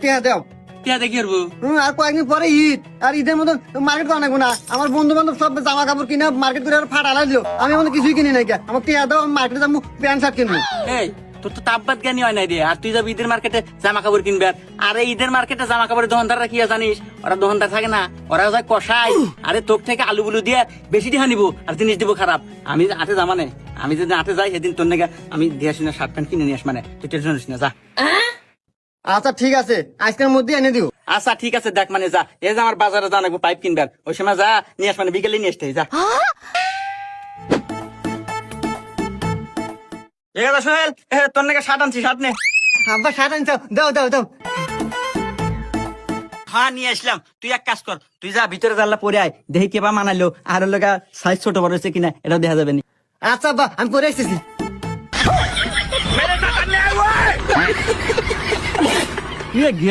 টিয়া দাও। টিয়া দেখি করবো আর কয়েকদিন পরে ঈদ, আর ঈদের মতন মার্কেট করা লাগবো না। আমার বন্ধু বান্ধব সব জামা কাপড় কিনে মার্কেট করে ফাটা লাগলো, আমি এখন কিছুই কিনি নাই। আমার টিয়া দাও, আমি মার্কেটে যাবো প্যান্ট শার্ট কিনবো। এই তোর তো তাপবাদ জ্ঞানী হয় নাই রে, আর তুই যাবি ঈদের মার্কেটে জামা কাপড় কিনবে। আর এই ঈদের মার্কেটে জামা কাপড়ের দোকানদাররা কি জানিস, ওরা দোকানদার থাকে না, ওরা যায় কষাই। আরে তোর থেকে আলু বুলু দিয়ে বেশি টাকা নিবো আর জিনিস দিব খারাপ। আমি আটে জামানে, আমি যদি আটে যাই সেদিন তোর নাকি আমি দিয়ে আসি না শার্ট প্যান্ট কিনে নিয়ে আস, মানে তুই টেনশন নিস না, যা। আচ্ছা ঠিক আছে, আজকের মধ্যে এনে দিও। আচ্ছা ঠিক আছে, দেখ মানে যা, এই যে আমার বাজারে যা নাকবো পাইপ কিনবে, ওই সময় যা নিয়ে আস, মানে বিকেলে নিয়ে আসতে যা। ঠিক আছে সোহেল, তোর নাকি শার্ট আনছি, শার্ট নে। আব্বা শার্ট আনছো, দাও দাও দাও। হ্যাঁ নিয়ে আসলাম। তুই এক কাজ কর, তুই যা ভিতরে জানলা পরে আয়, দেখি কেবা মানাইলো, আর লোক সাইজ ছোট বড় হয়েছে কিনা এটাও দেখা যাবে না। আচ্ছা আব্বা, আমি পরে আসতেছি।